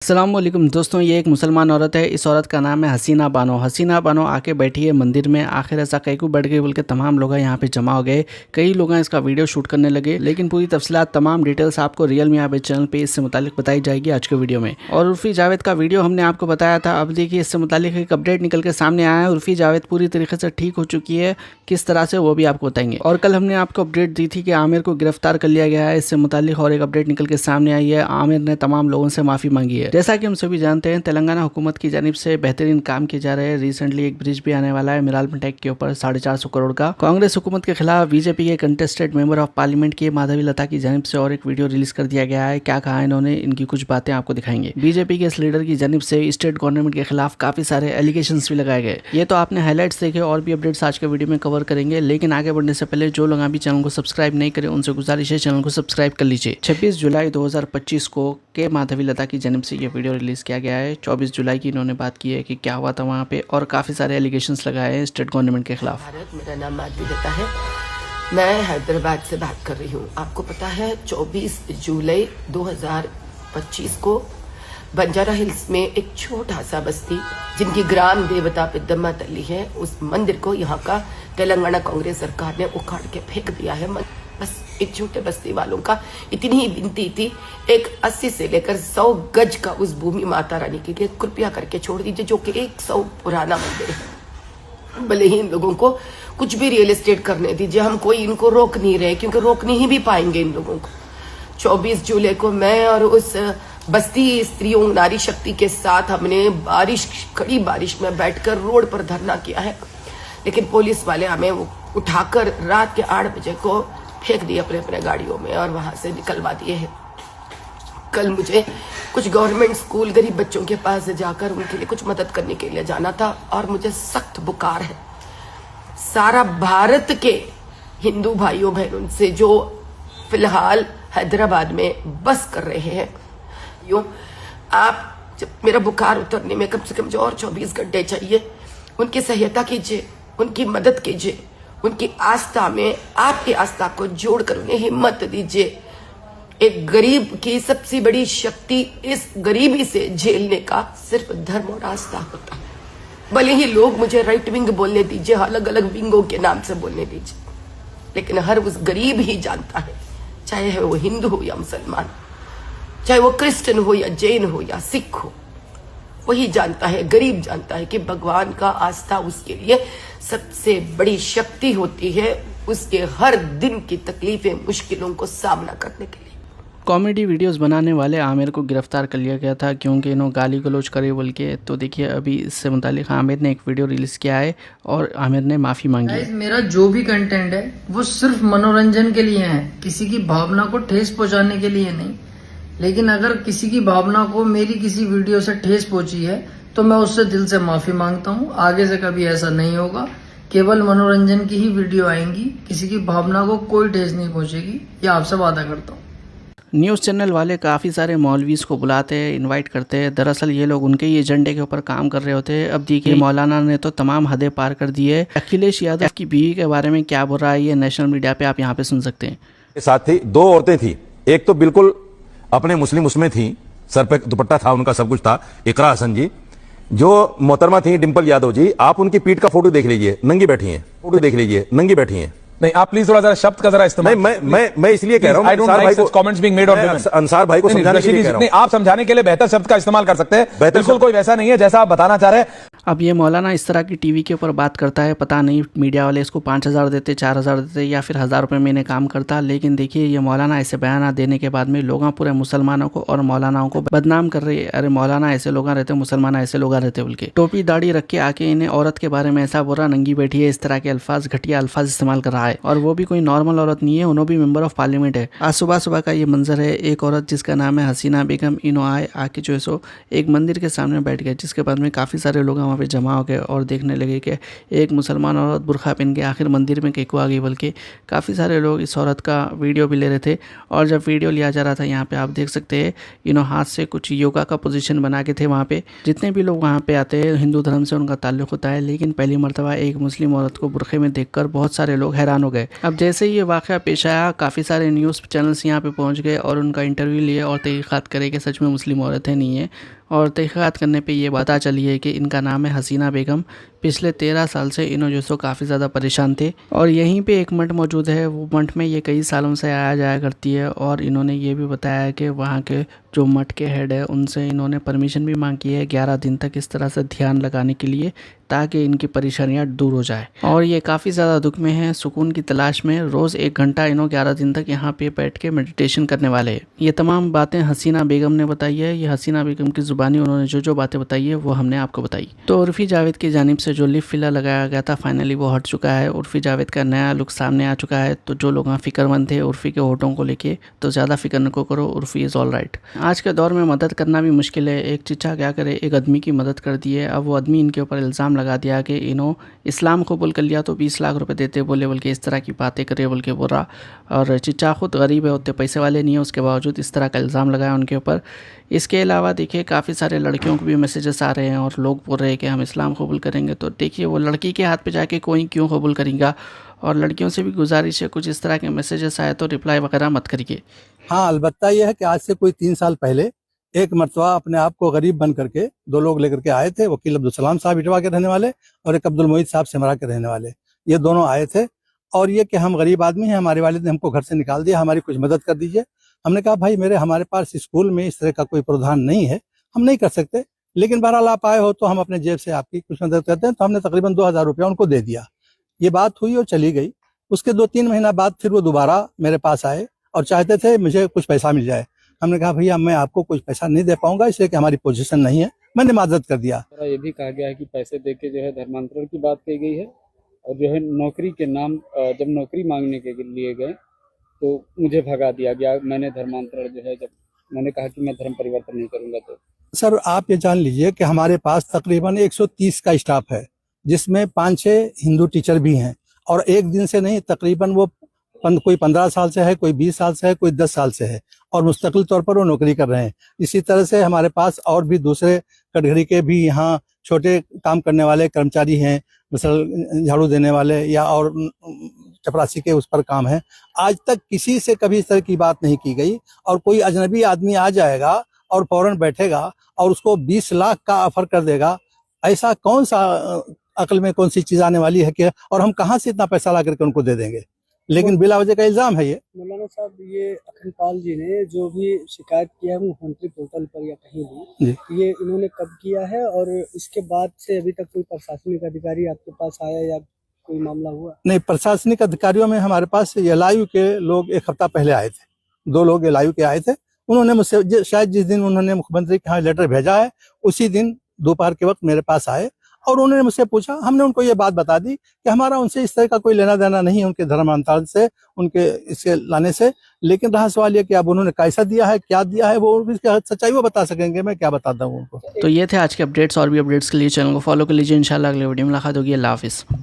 अस्सलामुअलैकुम दोस्तों, ये एक मुसलमान औरत है। इस औरत का नाम है हसीना बानो। हसीना बानो आके बैठी है मंदिर में। आखिर ऐसा कई को बढ़ गई बोल के तमाम लोग यहाँ पे जमा हो गए। कई लोग इसका वीडियो शूट करने लगे, लेकिन पूरी तफसीलात तमाम डिटेल्स आपको रियल में यहाँ चैनल पे इससे मुतालिक बताई जाएगी आज के वीडियो में। और उर्फी जावेद का वीडियो हमने आपको बताया था। अब देखिए इससे मुतालिक एक अपडेट निकल के सामने आया है। उर्फी जावेद पूरी तरीके से ठीक हो चुकी है, किस तरह से वो भी आपको बताएंगे। और कल हमने आपको अपडेट दी थी कि आमिर को गिरफ्तार कर लिया गया है। इससे मुतालिक और एक अपडेट निकल के सामने आई है। आमिर ने तमाम लोगों से माफी मांगी है। जैसा कि हम सभी जानते हैं, तेलंगाना हुकूमत की जानिब से बेहतरीन काम किए जा रहे हैं। रिसेंटली एक ब्रिज भी आने वाला है मिरालपन टैक के ऊपर 450 करोड़ का। कांग्रेस हुकूमत के खिलाफ बीजेपी के कंटेस्टेड मेंबर ऑफ पार्लियामेंट के माधवी लता की जानिब से और एक वीडियो रिलीज कर दिया गया है। क्या कहा इन्होंने, इनकी कुछ बातें आपको दिखाएंगे। बीजेपी के इस लीडर की जानिब से स्टेट गवर्नमेंट के खिलाफ काफी सारे एलिगेशंस भी लगाए गए। ये तो आपने हाईलाइट्स देखे, और भी अपडेट्स आज के वीडियो में कवर करेंगे। लेकिन आगे बढ़ने से पहले जो लोग अभी चैनल को सब्सक्राइब नहीं करें, उनसे गुजारिश है चैनल को सब्सक्राइब कर लीजिए। 26 जुलाई 2025 को के माधवी लता की जानिब से ये वीडियो रिलीज किया गया है। 24 जुलाई की इन्होंने बात की है कि क्या हुआ था वहाँ पे, और काफी सारे एलिगेशंस लगाए हैं स्टेट गवर्नमेंट के खिलाफ। मेरा नाम माधवी लता है, मैं हैदराबाद से बात कर रही हूँ। आपको पता है 24 जुलाई 2025 को बंजारा हिल्स में एक छोटा सा बस्ती जिनकी ग्राम देवता पेद्दम्मा तल्ली है, उस मंदिर को यहाँ का तेलंगाना कांग्रेस सरकार ने उखाड़ के फेंक दिया है। बस एक छोटे बस्ती वालों का इतनी ही विनती थी, एक 80 से लेकर 100 गज का उस भूमि माता रानी के लिए कृपया करके छोड़ दीजिए, जो कि 100 पुराना मंदिर है। भले ही इन लोगों को कुछ भी रियल एस्टेट करने दीजिए, हम कोई इनको रोक नहीं रहे, क्योंकि रोक नहीं भी पाएंगे इन लोगों को। 24 जुलाई को मैं और उस बस्ती स्त्रियों नारी शक्ति के साथ हमने कड़ी बारिश में बैठकर रोड पर धरना किया है, लेकिन पुलिस वाले हमें उठाकर रात के 8 बजे को फेंक दिए अपने अपने गाड़ियों में और वहां से निकलवा दिए हैं। कल मुझे कुछ गवर्नमेंट स्कूल गरीब बच्चों के पास जाकर उनके लिए कुछ मदद करने के लिए जाना था, और मुझे सख्त बुखार है। सारा भारत के हिंदू भाइयों बहनों से जो फिलहाल हैदराबाद में बस कर रहे हैं, आप जब मेरा बुखार उतरने में कम से कम जो और 24 घंटे चाहिए, उनकी सहायता कीजिए, उनकी मदद कीजिए, उनकी आस्था में आपकी आस्था को जोड़कर उन्हें हिम्मत दीजिए। एक गरीब की सबसे बड़ी शक्ति इस गरीबी से झेलने का सिर्फ धर्म और आस्था होता है। भले ही लोग मुझे राइट विंग बोलने दीजिए, अलग अलग विंगों के नाम से बोलने दीजिए, लेकिन हर उस गरीब ही जानता है, चाहे वो हिंदू हो या मुसलमान, चाहे वो क्रिश्चियन हो या जैन हो या सिख हो, वही जानता है, गरीब जानता है कि भगवान का आस्था उसके लिए सबसे बड़ी शक्ति होती है, उसके हर दिन की तकलीफें मुश्किलों को सामना करने के लिए। कॉमेडी वीडियोस बनाने वाले आमिर को गिरफ्तार कर लिया गया था, क्योंकि इन्होंने गाली गलौज करे बोल के। तो देखिए अभी इससे मुतालिक आमिर ने एक वीडियो रिलीज किया है और आमिर ने माफी मांगी है। मेरा जो भी कंटेंट है वो सिर्फ मनोरंजन के लिए है, किसी की भावना को ठेस पहुंचाने के लिए नहीं। लेकिन अगर किसी की भावना को मेरी किसी वीडियो से ठेस पहुंची है तो मैं उससे दिल से माफी मांगता हूं। आगे से कभी ऐसा नहीं होगा, केवल मनोरंजन की ही वीडियो आएंगी, किसी की भावना को कोई ठेस नहीं पहुंचेगी, ये आपसे वादा करता हूं। न्यूज़ चैनल वाले काफ़ी सारे मौलवीज़ को बुलाते हैं, इनवाइट करते हैं। दरअसल ये लोग उनके ही एजेंडे के ऊपर काम कर रहे होते हैं। अब देखिए मौलाना ने तो तमाम हदें पार कर दी है। अखिलेश यादव की बीवी के बारे में क्या बोल रहा है, ये नेशनल मीडिया पे आप यहाँ पे सुन सकते हैं। साथ थी 2 औरतें थी, एक तो बिल्कुल अपने मुस्लिम उसमें थी, सर पे दुपट्टा था, उनका सब कुछ था, इकरा हसन जी। जो मोहतरमा थी डिंपल यादव जी, आप उनकी पीठ का फोटो देख लीजिए, नंगी बैठी हैं, फोटो देख लीजिए, नंगी बैठी हैं। नहीं, आप प्लीज थोड़ा जरा शब्द का जरा इस्तेमाल। मैं इसलिए कह रहा हूं, अंसार भाई को समझाने के लिए कह रहा हूं। आप समझाने के लिए बेहतर शब्द का इस्तेमाल कर सकते हैं, बिल्कुल कोई वैसा नहीं है जैसा आप बताना चाह रहे हैं। अब ये मौलाना इस तरह की टीवी के ऊपर बात करता है, पता नहीं मीडिया वाले इसको 5000 देते, 4000 देते, या फिर 1000 रुपये महीने काम करता। लेकिन देखिए ये मौलाना ऐसे बयान देने के बाद में लोग पूरे मुसलमानों को और मौलानाओं को बदनाम कर रही है। अरे मौलाना ऐसे लोग रहते, मुसलमान ऐसे लोग रहते बोल के, टोपी दाढ़ी रख के आके इन्हें औरत के बारे में ऐसा बोल रहा, नंगी बैठी है, इस तरह के अल्फाज, घटिया अल्फाज इस्तेमाल कर रहा है। और वो भी कोई नॉर्मल औरत नहीं है, उन्होंने भी मेंबर ऑफ पार्लियामेंट है। आज सुबह सुबह का ये मंजर है। एक औरत जिसका नाम है हसीना बेगम, इन्हों आके जो है सो एक मंदिर के सामने बैठ गए, जिसके बाद में काफ़ी सारे लोग वहाँ पे जमा हो गए और देखने लगे कि एक मुसलमान औरत बुरखा पहन के आखिर मंदिर में केको आ गई। बल्कि काफ़ी सारे लोग इस औरत का वीडियो भी ले रहे थे। और जब वीडियो लिया जा रहा था, यहाँ पे आप देख सकते हैं इन्हों हाथ से कुछ योगा का पोजीशन बना के थे। वहाँ पे जितने भी लोग वहाँ पे आते हैं हिंदू धर्म से उनका ताल्लुक होता है, लेकिन पहली मरतबा एक मुस्लिम औरत को बुरखे में देखकर बहुत सारे लोग हैरान हो गए। अब जैसे ही ये वाक़या पेश आया, काफ़ी सारे न्यूज़ चैनल्स यहाँ पे पहुँच गए और उनका इंटरव्यू लिए और तहकीक़ात करे कि सच में मुस्लिम औरत है नहीं है। और तहक़ीक़ात करने पे ये पता चली है कि इनका नाम है हसीना बेगम। पिछले 13 साल से इन्हों जो सो काफ़ी ज़्यादा परेशान थे और यहीं पे एक मठ मौजूद है। वो मठ में ये कई सालों से आया जाया करती है और इन्होंने ये भी बताया है कि वहाँ के जो मठ के हेड है उनसे इन्होंने परमिशन भी मांगी है 11 दिन तक इस तरह से ध्यान लगाने के लिए, ताकि इनकी परेशानियाँ दूर हो जाए। और ये काफ़ी ज़्यादा दुख में है, सुकून की तलाश में। रोज़ 1 घंटा इन्हों 11 दिन तक यहाँ पे बैठ के मेडिटेशन करने वाले हैं। ये तमाम बातें हसीना बेगम ने बताई है। ये हसीना बेगम की ज़ुबानी उन्होंने जो बातें बताई है वो हमने आपको बताई। तो उर्फ़ी जावेद की जानिब से जो लिप फिलर लगाया गया था फाइनली वो हट चुका है। उर्फ़ी जावेद का नया लुक सामने आ चुका है। तो जो लोग फ़िक्रमंद थे उर्फ़ी के होठों को लेके, तो ज़्यादा फिक्र न करो, उर्फ़ी इज़ ऑल राइट। आज के दौर में मदद करना भी मुश्किल है। एक चिच्चा क्या करे, एक आदमी की मदद कर दी है। अब वो आदमी इनके ऊपर इल्ज़ाम लगा दिया कि इन्हों इस्लाम कबूल कर लिया तो 20 लाख रुपए देते बोले, बल्कि इस तरह की बातें करे बोल बोला। और चिच्चा खुद गरीब है, उतने पैसे वाले नहीं है, उसके बावजूद इस तरह का इल्ज़ाम लगाया उनके ऊपर। इसके अलावा देखिए काफ़ी सारे लड़कियों को भी मैसेजेस आ रहे हैं और लोग बोल रहे हैं कि हम इस्लाम कबूल करेंगे। तो देखिए वो लड़की के हाथ पे जाके कोई क्यों कबूल करेगा। और लड़कियों से भी गुजारिश है, कुछ इस तरह के मैसेजेस आए तो रिप्लाई वगैरह मत करिए। हाँ, अलबत्ता यह है कि आज से कोई 3 साल पहले एक मरतबा अपने आप को गरीब बन करके 2 लोग लेकर के आए थे। वकील अब्दुल सलाम साहब इटवा के रहने वाले और एक अब्दुल मोहित साहब सिमरा के रहने वाले। ये दोनों आए थे और ये कि हम गरीब आदमी हैं, हमारे वालिद ने हमको घर से निकाल दिया, हमारी कुछ मदद कर दीजिए। हमने कहा भाई हमारे पास स्कूल में इस तरह का कोई प्रावधान नहीं है, हम नहीं कर सकते, लेकिन बहरहाल आप आए हो तो हम अपने जेब से आपकी कुछ मदद करते हैं। तो हमने तकरीबन 2000 रुपया उनको दे दिया। ये बात हुई और चली गई। उसके 2-3 महीना बाद फिर वो दोबारा मेरे पास आए और चाहते थे मुझे कुछ पैसा मिल जाए। हमने कहा भैया मैं आपको कुछ पैसा नहीं दे पाऊंगा, इसलिए कि हमारी पोजीशन नहीं है। मैंने मदद कर दिया। ये भी कहा गया है कि पैसे देके जो है धर्मांतरण की बात कही गई है और जो है नौकरी के नाम जब नौकरी मांगने के लिए गए तो मुझे भगा दिया गया। मैंने धर्मांतरण जो है, जब मैंने कहा कि मैं धर्म परिवर्तन नहीं करूंगा तो सर आप ये जान लीजिए कि हमारे पास तकरीबन 130 का स्टाफ है, जिसमें 5-6 हिंदू टीचर भी हैं और एक दिन से नहीं, तकरीबन वो कोई 15 साल से है, कोई 20 साल से है, कोई 10 साल से है और मुस्तकिल तौर पर वो नौकरी कर रहे हैं। इसी तरह से हमारे पास और भी दूसरे कटघरे के भी यहाँ छोटे काम करने वाले कर्मचारी हैं, मिसल झाड़ू देने वाले या और चपरासी के उस पर काम है। आज तक किसी से कभी इस तरह की बात नहीं की गई। और कोई अजनबी आदमी आ जाएगा और फौरन बैठेगा और उसको 20 लाख का ऑफर कर देगा, ऐसा कौन सा अकल में कौन सी चीज आने वाली है कि, और हम कहाँ से इतना पैसा ला करके उनको दे देंगे। लेकिन बिला वजह का इल्जाम है ये। मौलाना साहब, ये अखनपाल जी ने जो भी शिकायत किया है मुख्यमंत्री पोर्टल पर या कहीं भी, ये इन्होंने कब किया है और इसके बाद से अभी तक कोई प्रशासनिक अधिकारी आपके पास आया या कोई मामला हुआ? नहीं, प्रशासनिक अधिकारियों में हमारे पास एलआईयू के लोग 1 हफ्ता पहले आए थे। 2 लोग एलआईयू के आए थे। उन्होंने मुझसे शायद जिस दिन उन्होंने मुख्यमंत्री के यहाँ लेटर भेजा है उसी दिन दोपहर के वक्त मेरे पास आए और उन्होंने मुझसे पूछा। हमने उनको ये बात बता दी कि हमारा उनसे इस तरह का कोई लेना देना नहीं है, उनके धर्मांतरण से, उनके इसके लाने से। लेकिन रहा सवाल ये कि अब उन्होंने कैसा दिया है, क्या दिया है, वो सच्चाई वो बता सकेंगे, मैं क्या बताता हूँ उनको। तो ये थे आज के अपडेट्स। और भी अपडेट्स के लिए चैनल को फॉलो कर लीजिए। इंशाल्लाह अगले वीडियो में मुलाकात होगी। अल्लाह हाफिज़।